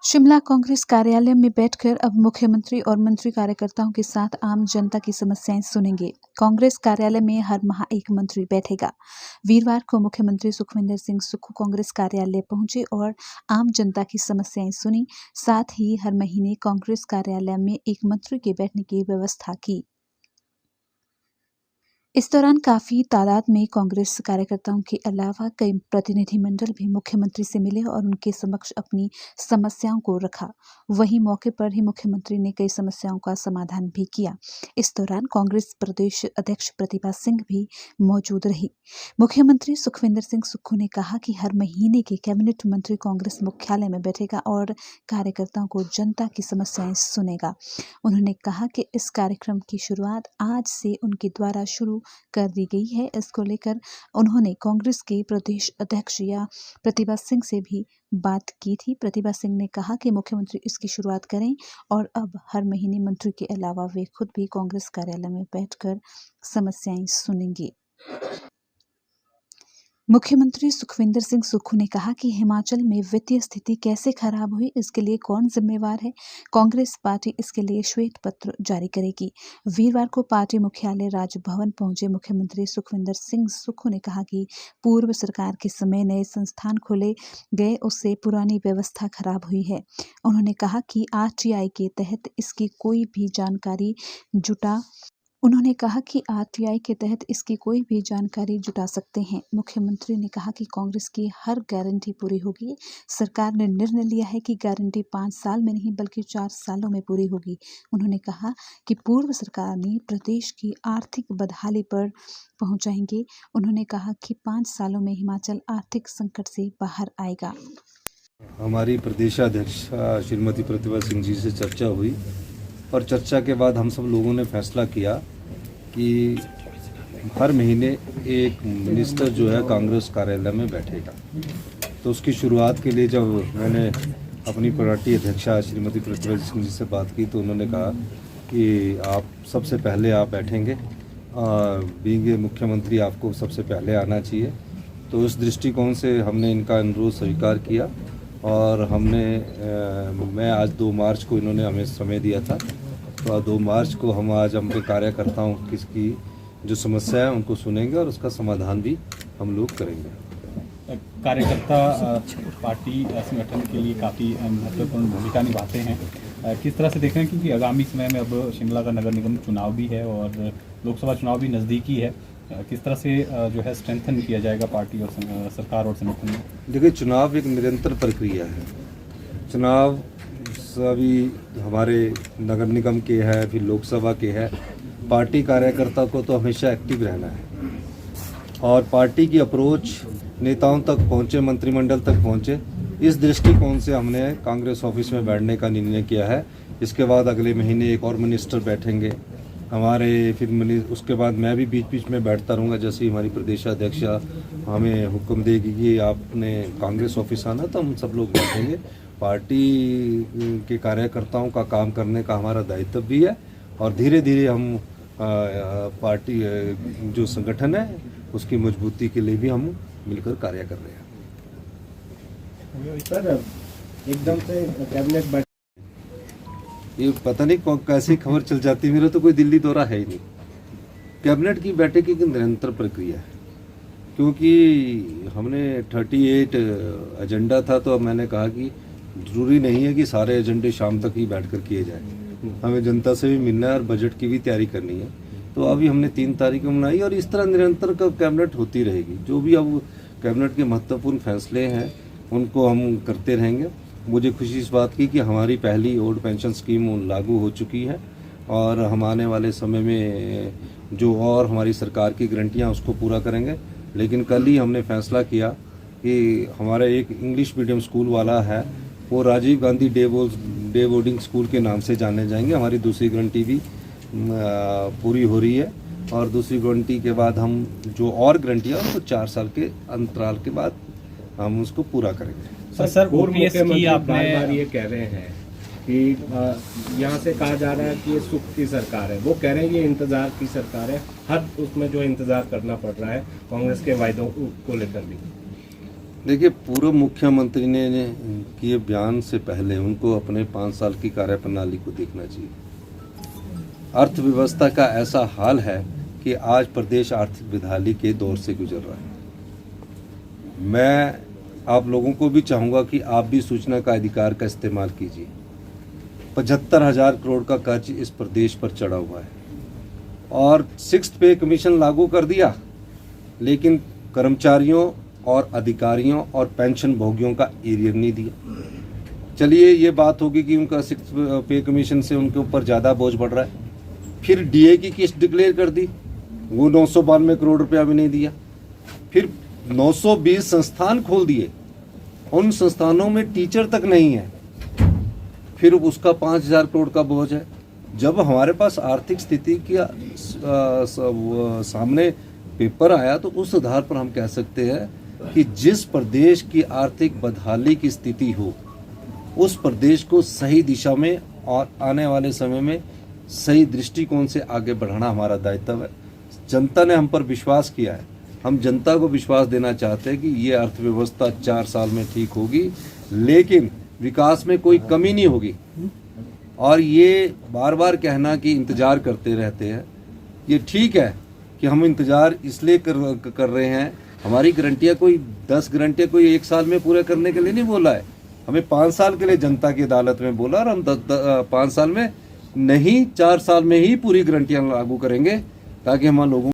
शिमला कांग्रेस कार्यालय में बैठकर अब मुख्यमंत्री और मंत्री कार्यकर्ताओं के साथ आम जनता की समस्याएं सुनेंगे। कांग्रेस कार्यालय में हर माह एक मंत्री बैठेगा। वीरवार को मुख्यमंत्री सुखविंदर सिंह सुक्खू कांग्रेस कार्यालय पहुंचे और आम जनता की समस्याएं सुनी। साथ ही हर महीने कांग्रेस कार्यालय में एक मंत्री के बैठने की व्यवस्था की। इस दौरान काफी तादाद में कांग्रेस कार्यकर्ताओं के अलावा कई प्रतिनिधिमंडल भी मुख्यमंत्री से मिले और उनके समक्ष अपनी समस्याओं को रखा। वहीं मौके पर ही मुख्यमंत्री ने कई समस्याओं का समाधान भी किया। इस दौरान कांग्रेस प्रदेश अध्यक्ष प्रतिभा सिंह भी मौजूद रही। मुख्यमंत्री सुखविंदर सिंह सुक्खू ने कहा कि हर महीने के कैबिनेट मंत्री कांग्रेस मुख्यालय में बैठेगा और कार्यकर्ताओं को जनता की समस्याएं सुनेगा। उन्होंने कहा कि इस कार्यक्रम की शुरुआत आज से उनके द्वारा शुरू कर दी गई है। इसको लेकर उन्होंने कांग्रेस के प्रदेश अध्यक्ष या प्रतिभा सिंह से भी बात की थी। प्रतिभा सिंह ने कहा कि मुख्यमंत्री इसकी शुरुआत करें और अब हर महीने मंत्री के अलावा वे खुद भी कांग्रेस कार्यालय में बैठकर समस्याएं सुनेंगे। मुख्यमंत्री सुखविंदर सिंह सुक्खू ने कहा कि हिमाचल में वित्तीय स्थिति कैसे खराब हुई, इसके लिए कौन जिम्मेवार है। कांग्रेस पार्टी इसके लिए श्वेत पत्र जारी करेगी। वीरवार को पार्टी मुख्यालय राजभवन पहुंचे मुख्यमंत्री सुखविंदर सिंह सुक्खू ने कहा कि पूर्व सरकार के समय नए संस्थान खोले गए, उससे पुरानी व्यवस्था खराब हुई है। उन्होंने कहा कि आरटीआई के तहत इसकी कोई भी जानकारी जुटा सकते हैं। मुख्यमंत्री ने कहा कि कांग्रेस की हर गारंटी पूरी होगी। सरकार ने निर्णय लिया है कि गारंटी 5 साल में नहीं बल्कि 4 सालों में पूरी होगी। उन्होंने कहा कि पूर्व सरकार ने प्रदेश की आर्थिक बदहाली पर पहुंचाएंगे। उन्होंने कहा कि 5 सालों में हिमाचल आर्थिक संकट से बाहर आएगा। हमारी प्रदेशाध्यक्ष श्रीमती प्रतिभा सिंह जी से चर्चा हुई और चर्चा के बाद हम सब लोगों ने फैसला किया कि हर महीने एक मिनिस्टर जो है कांग्रेस कार्यालय में बैठेगा। तो उसकी शुरुआत के लिए जब मैंने अपनी पार्टी अध्यक्षा श्रीमती प्रतिभा सिंह जी से बात की तो उन्होंने कहा कि आप सबसे पहले आप बैठेंगे, बीइंग मुख्यमंत्री आपको सबसे पहले आना चाहिए। तो उस दृष्टिकोण से हमने इनका अनुरोध स्वीकार किया और मैं आज 2 मार्च को इन्होंने हमें समय दिया था, तो 2 मार्च को हम आज अपने कार्यकर्ताओं की जो समस्या है उनको सुनेंगे और उसका समाधान भी हम लोग करेंगे। कार्यकर्ता पार्टी संगठन के लिए काफ़ी महत्वपूर्ण भूमिका निभाते हैं। किस तरह से देख रहे हैं, क्योंकि आगामी समय में अब शिमला का नगर निगम चुनाव भी है और लोकसभा चुनाव भी नज़दीकी है, किस तरह से जो है स्ट्रेंथन किया जाएगा पार्टी और सरकार और संगठन में? देखिए, चुनाव एक निरंतर प्रक्रिया है। चुनाव सभी हमारे नगर निगम के है, फिर लोकसभा के है। पार्टी कार्यकर्ता को तो हमेशा एक्टिव रहना है और पार्टी की अप्रोच नेताओं तक पहुँचे, मंत्रिमंडल तक पहुँचे। इस दृष्टिकोण से हमने कांग्रेस ऑफिस में बैठने का निर्णय किया है। इसके बाद अगले महीने एक और मिनिस्टर बैठेंगे हमारे, फिर उसके बाद मैं भी बीच बीच में बैठता रहूँगा। जैसे ही हमारी प्रदेशाध्यक्ष हमें हुक्म देगी कि आपने कांग्रेस ऑफिस आना, तो हम सब लोग बैठेंगे। पार्टी के कार्यकर्ताओं का काम करने का हमारा दायित्व भी है और धीरे धीरे हम पार्टी जो संगठन है उसकी मजबूती के लिए भी हम मिलकर कार्य कर रहे हैं। सर, एकदम से कैबिनेट बैठ, ये पता नहीं कैसी खबर चल जाती है। मेरा तो कोई दिल्ली दौरा है ही नहीं। कैबिनेट की बैठक की निरंतर प्रक्रिया है, क्योंकि हमने 38 एजेंडा था, तो अब मैंने कहा कि जरूरी नहीं है कि सारे एजेंडे शाम तक ही बैठकर किए जाए। हमें जनता से भी मिलना है और बजट की भी तैयारी करनी है। तो अभी हमने 3 तारीख को बनाई और इस तरह निरंतर कैबिनेट होती रहेगी। जो भी अब कैबिनेट के महत्वपूर्ण फैसले हैं उनको हम करते रहेंगे। मुझे खुशी इस बात की कि हमारी पहली ओल्ड पेंशन स्कीम लागू हो चुकी है और हम आने वाले समय में जो और हमारी सरकार की गारंटियाँ उसको पूरा करेंगे। लेकिन कल ही हमने फैसला किया कि हमारा एक इंग्लिश मीडियम स्कूल वाला है, वो Rajiv Gandhi day boarding school के नाम से जाने जाएंगे। हमारी दूसरी गारंटी भी पूरी हो रही है और दूसरी गारंटी के बाद हम जो और गारंटियाँ उनको 4 साल के अंतराल के बाद हम उसको पूरा करेंगे। सर ओपीएस की आपने बार ये कह रहे हैं कि यहाँ से कहा जा रहा है कि ये सुख की सरकार है, वो कह रहे हैं ये इंतजार की सरकार है। हर उसमें जो इंतजार करना पड़ रहा है कांग्रेस के वायदों को लेकर भी। देखिए, पूर्व मुख्यमंत्री ने किए बयान से पहले उनको अपने 5 साल की कार्यप्रणाली को देखना चाहिए। अर्थव्यवस्था का ऐसा हाल है कि आज प्रदेश आर्थिक बदहाली के दौर से गुजर रहा है। मैं आप लोगों को भी चाहूँगा कि आप भी सूचना का अधिकार का इस्तेमाल कीजिए। 75,000 करोड़ का कर्ज इस प्रदेश पर चढ़ा हुआ है और 6th पे कमीशन लागू कर दिया, लेकिन कर्मचारियों और अधिकारियों और पेंशन भोगियों का एरियर नहीं दिया। चलिए, ये बात होगी कि उनका 6th पे कमीशन से उनके ऊपर ज़्यादा बोझ बढ़ रहा है। फिर डीए की किस्त डिक्लेयर कर दी, वो 992 करोड़ रुपया भी नहीं दिया। फिर 920 संस्थान खोल दिए, उन संस्थानों में टीचर तक नहीं है, फिर उसका 5,000 करोड़ का बोझ है। जब हमारे पास आर्थिक स्थिति की सामने पेपर आया तो उस आधार पर हम कह सकते हैं कि जिस प्रदेश की आर्थिक बदहाली की स्थिति हो, उस प्रदेश को सही दिशा में और आने वाले समय में सही दृष्टिकोण से आगे बढ़ाना हमारा दायित्व है। जनता ने हम पर विश्वास किया है, हम जनता को विश्वास देना चाहते हैं कि ये अर्थव्यवस्था 4 साल में ठीक होगी, लेकिन विकास में कोई कमी नहीं होगी। और ये बार बार कहना कि इंतज़ार करते रहते हैं, ये ठीक है कि हम इंतज़ार इसलिए कर रहे हैं। हमारी गारंटियाँ कोई 10 गारंटियाँ कोई 1 साल में पूरे करने के लिए नहीं बोला है, हमें 5 साल के लिए जनता की अदालत में बोला, और हम 5 साल में नहीं 4 साल में ही पूरी गारंटियाँ लागू करेंगे, ताकि हम लोगों